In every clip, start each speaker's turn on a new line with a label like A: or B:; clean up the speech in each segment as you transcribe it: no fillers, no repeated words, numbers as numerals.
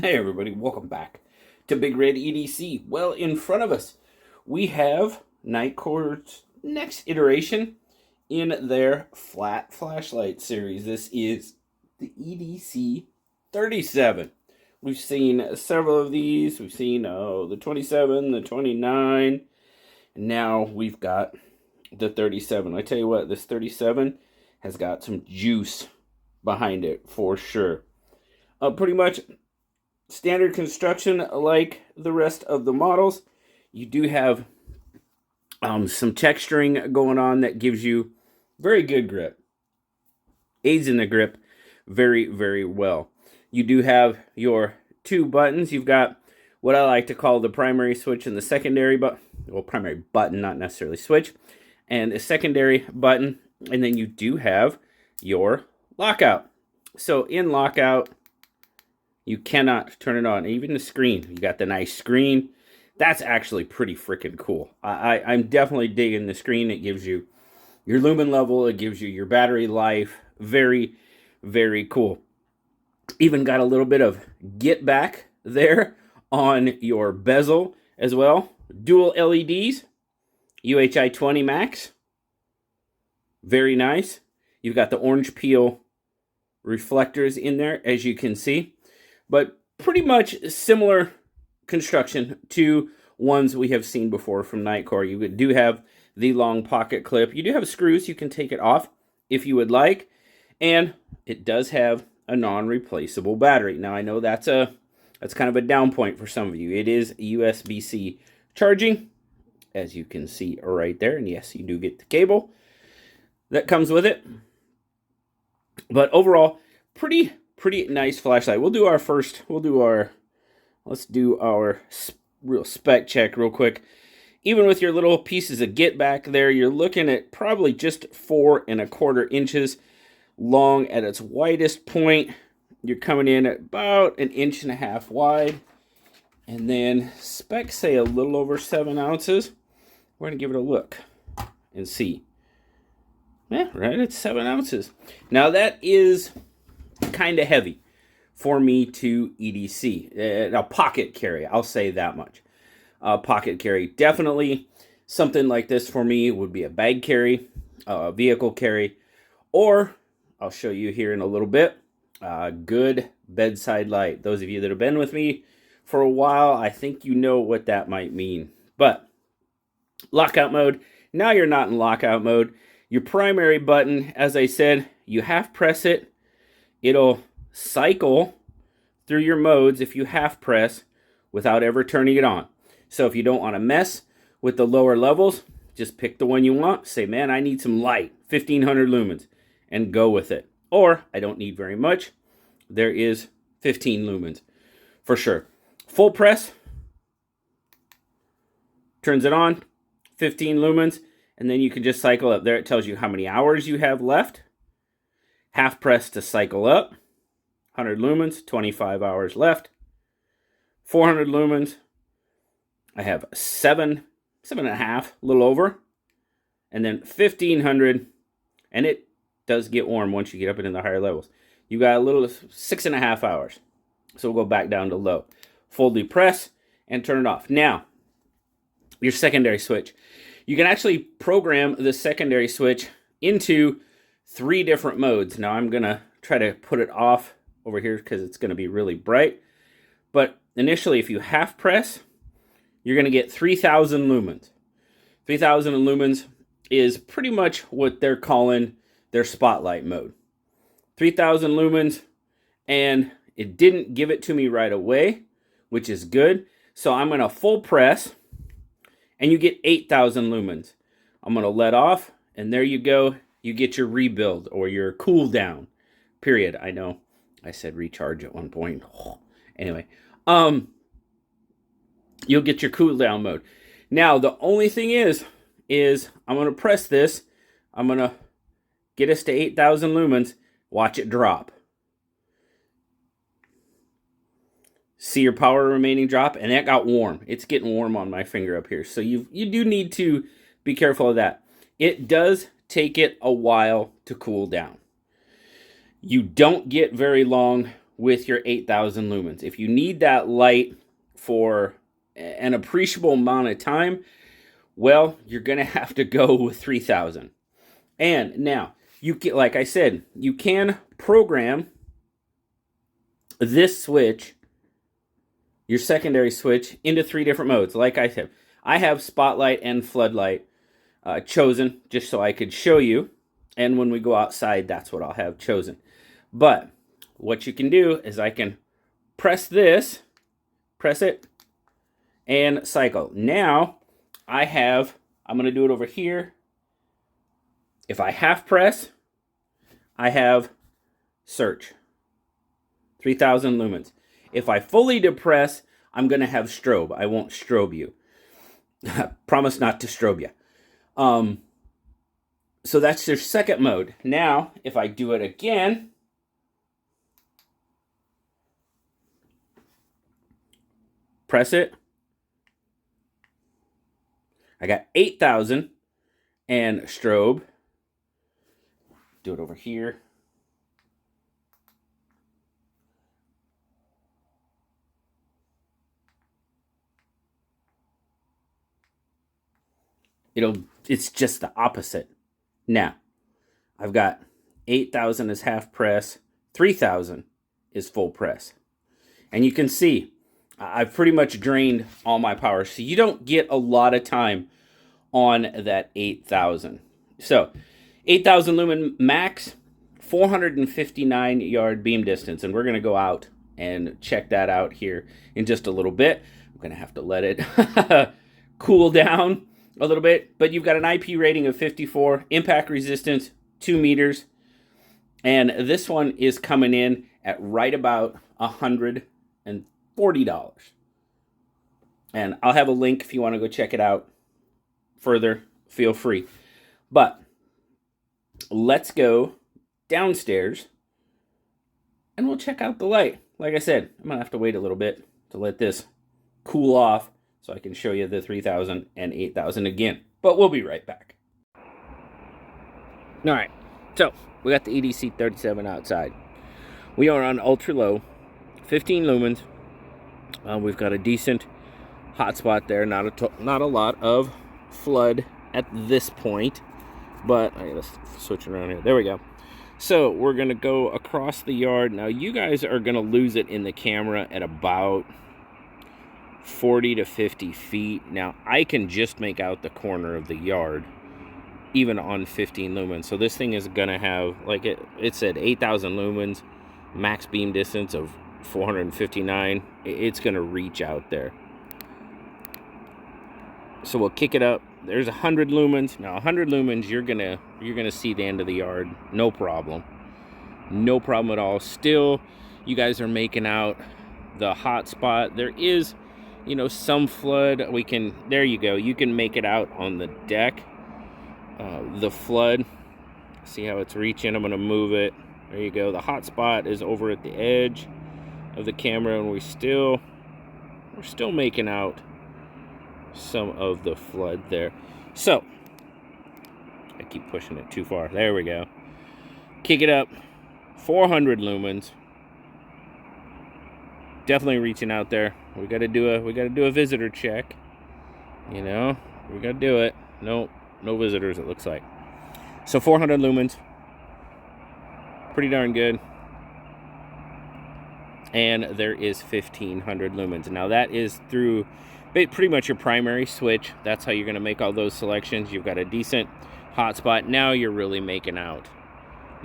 A: Hey everybody, welcome back to BigRedEDC. Well, in front of us, we have Nitecore's next iteration in their flat flashlight series. This is the EDC37. We've seen several of these. We've seen the 27, the 29, and now we've got the 37. I tell you what, this 37 has got some juice behind it for sure. Pretty much standard construction like the rest of the models. You do have some texturing going on that gives you very good grip. Aids in the grip very, very well. You do have your two buttons. You've got what I like to call the primary switch and the secondary button. Well, primary button, not necessarily switch. And a secondary button. And then you do have your lockout. So in lockout, you cannot turn it on. Even the screen. You got the nice screen. That's actually pretty freaking cool. I'm definitely digging the screen. It gives you your lumen level. It gives you your battery life. Very, very cool. Even got a little bit of get back there on your bezel as well. Dual LEDs. UHI 20 max. Very nice. You've got the orange peel reflectors in there, as you can see. But pretty much similar construction to ones we have seen before from Nitecore. You do have the long pocket clip. You do have screws. You can take it off if you would like. And it does have a non-replaceable battery. Now, I know that's kind of a down point for some of you. It is USB-C charging, as you can see right there. And yes, you do get the cable that comes with it. But overall, pretty nice flashlight. Let's do our real spec check real quick. Even with your little pieces of get back there, you're looking at probably just 4 1/4 inches long at its widest point. You're coming in at about 1.5 inches wide. And then specs say a little over 7 ounces. We're going to give it a look and see. Yeah, right, it's 7 ounces. Now that is kind of heavy for me to EDC. A pocket carry, I'll say that much. Pocket carry. Definitely something like this for me would be a bag carry, a vehicle carry, or I'll show you here in a little bit, good bedside light. Those of you that have been with me for a while, I think you know what that might mean. But lockout mode, now you're not in lockout mode. Your primary button, as I said, you half press it. It'll cycle through your modes if you half press without ever turning it on. So if you don't want to mess with the lower levels, just pick the one you want. Say, man, I need some light, 1500 lumens, and go with it. Or, I don't need very much. There is 15 lumens for sure. Full press, turns it on, 15 lumens, and then you can just cycle up. There it tells you how many hours you have left. Half press to cycle up. 100 lumens, 25 hours left. 400 lumens, I have 7.5, a little over. And then 1500, and it does get warm once you get up into the higher levels. You got a little 6.5 hours. So we'll go back down to low. Fully press and turn it off. Now, your secondary switch. You can actually program the secondary switch into 3 different modes. Now I'm going to try to put it off over here because it's going to be really bright. But initially, if you half press, you're going to get 3000 lumens. 3000 lumens is pretty much what they're calling their spotlight mode. 3000 lumens, and it didn't give it to me right away, which is good. So I'm going to full press, and you get 8000 lumens. I'm going to let off, and there you go. You get your rebuild or your cool down period. I know I said recharge at one point. Anyway, you'll get your cool down mode. Now, the only thing is I'm going to press this. I'm going to get us to 8000 lumens. Watch it drop. See your power remaining drop, and that got warm. It's getting warm on my finger up here. So you do need to be careful of that. It does take it a while to cool down. You don't get very long with your 8,000 lumens. If you need that light for an appreciable amount of time, well, you're going to have to go with 3,000. And now, you can, like I said, you can program this switch, your secondary switch, into 3 different modes. Like I said, I have spotlight and floodlight chosen just so I could show you. And when we go outside, that's what I'll have chosen. But what you can do is I can press this, press it, and cycle. Now, I'm going to do it over here. If I half press, I have search, 3,000 lumens. If I fully depress, I'm going to have strobe. I won't strobe you. Promise not to strobe you. So that's your second mode. Now, if I do it again, press it. I got 8,000 and strobe. Do it over here. It's just the opposite. Now, I've got 8,000 is half press, 3,000 is full press. And you can see, I've pretty much drained all my power. So you don't get a lot of time on that 8,000. So, 8,000 lumen max, 459 yard beam distance. And we're going to go out and check that out here in just a little bit. I'm going to have to let it cool down a little bit, but you've got an IP rating of 54, impact resistance 2 meters, and this one is coming in at right about $140. And I'll have a link if you want to go check it out further, feel free. But let's go downstairs and we'll check out the light. Like I said, I'm going to have to wait a little bit to let this cool off so I can show you the 3,000 and 8,000 again. But we'll be right back. All right, so we got the EDC37 outside. We are on ultra low, 15 lumens. We've got a decent hotspot there, not a lot of flood at this point, but I gotta switch around here. There we go. So we're gonna go across the yard. Now you guys are gonna lose it in the camera at about 40 to 50 feet. Now I can just make out the corner of the yard even on 15 lumens. So this thing is gonna have, like it said, 8,000 lumens, max beam distance of 459. It's gonna reach out there. So we'll kick it up. There's 100 lumens. Now 100 lumens, you're gonna see the end of the yard, no problem. No problem at all. Still, you guys are making out the hot spot. There is, you know, some flood. There you go. You can make it out on the deck. The flood. See how it's reaching? I'm going to move it. There you go. The hot spot is over at the edge of the camera, and we're still making out some of the flood there. So, I keep pushing it too far. There we go. Kick it up. 400 lumens. Definitely reaching out there. We got to do a visitor check. You know, we got to do it. No visitors, it looks like. So 400 lumens. Pretty darn good. And there is 1,500 lumens. Now that is through pretty much your primary switch. That's how you're going to make all those selections. You've got a decent hotspot. Now you're really making out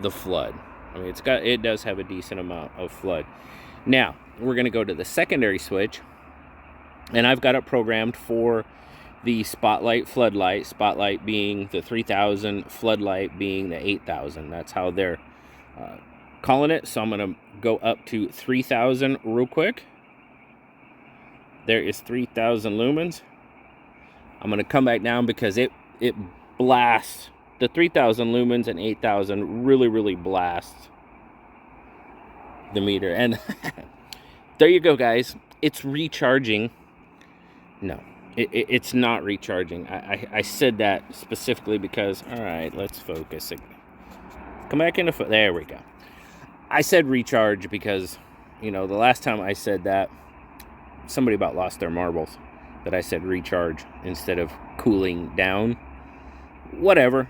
A: the flood. I mean, it does have a decent amount of flood. Now, we're going to go to the secondary switch, and I've got it programmed for the spotlight, floodlight, spotlight being the 3,000, floodlight being the 8,000. That's how they're calling it. So I'm going to go up to 3,000 real quick. There is 3,000 lumens. I'm going to come back down because it blasts. The 3,000 lumens and 8,000 really blasts the meter. And there you go, guys. It's recharging. No, it's not recharging. I said that specifically because, all right, let's focus. Come back into, there we go. I said recharge because you know, the last time I said that, somebody about lost their marbles. That I said recharge instead of cooling down. Whatever.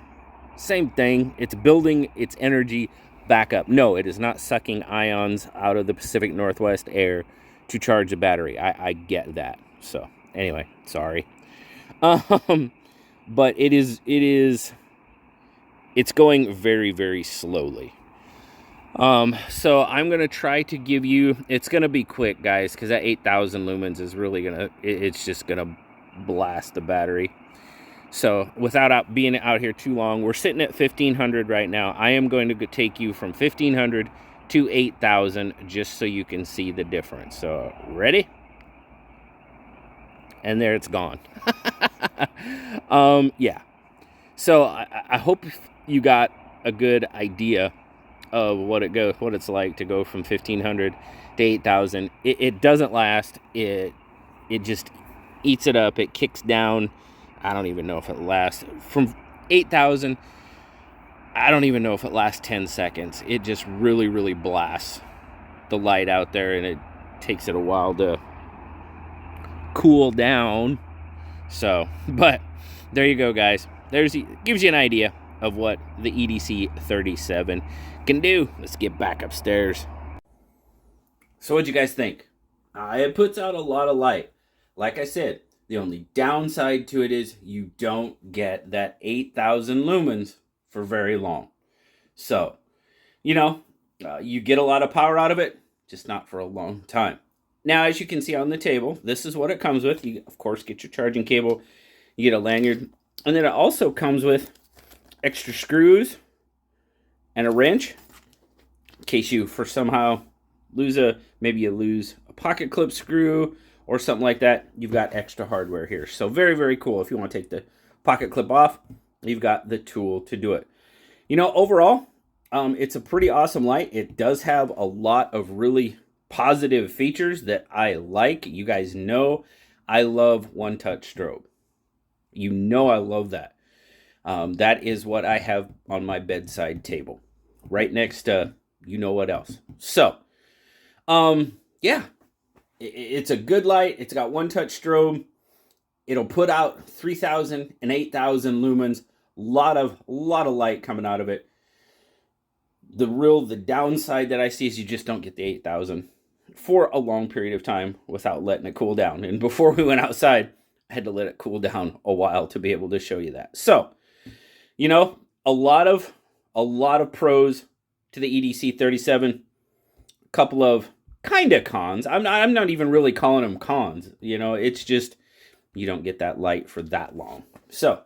A: Same thing. It's building its energy back up. No, it is not sucking ions out of the Pacific Northwest air to charge the battery. I get that. So, anyway, sorry. But it's going very, very slowly. So I'm going to try to give you, it's going to be quick, guys, because that 8,000 lumens is really it's just going to blast the battery. So without being out here too long, we're sitting at 1,500 right now. I am going to take you from 1,500 to 8,000 just so you can see the difference. So ready? And there it's gone. Yeah. So I hope you got a good idea of what it's like to go from 1,500 to 8,000. It doesn't last. It just eats it up. It kicks down. I don't even know if it lasts from 8,000. I don't even know if it lasts 10 seconds. It just really, really blasts the light out there, and it takes it a while to cool down. So, but there you go, guys. Gives you an idea of what the EDC37 can do. Let's get back upstairs. So what'd you guys think? It puts out a lot of light. Like I said, the only downside to it is you don't get that 8,000 lumens for very long. So, you know, you get a lot of power out of it, just not for a long time. Now, as you can see on the table, this is what it comes with. You, of course, get your charging cable. You get a lanyard. And then it also comes with extra screws and a wrench in case you for somehow maybe you lose a pocket clip screw or something like that. You've got extra hardware here. So very, very cool. If you want to take the pocket clip off, you've got the tool to do it. You know, overall, it's a pretty awesome light. It does have a lot of really positive features that I like. You guys know I love one-touch strobe. You know I love that. That is what I have on my bedside table, right next to you know what else. So, yeah, it's a good light. It's got one-touch strobe. It'll put out 3,000 and 8,000 lumens. Lot of light coming out of it. The downside that I see is you just don't get the 8,000 for a long period of time without letting it cool down. And before we went outside, I had to let it cool down a while to be able to show you that. So, you know, a lot of pros to the EDC37. A couple of kind of cons. I'm not even really calling them cons. You know, it's just you don't get that light for that long. So,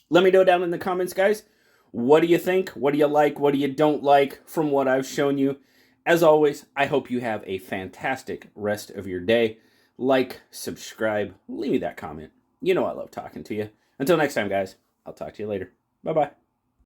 A: let me know down in the comments, guys. What do you think? What do you like? What do you don't like from what I've shown you? As always, I hope you have a fantastic rest of your day. Like, subscribe, leave me that comment. You know I love talking to you. Until next time, guys, I'll talk to you later. Bye-bye.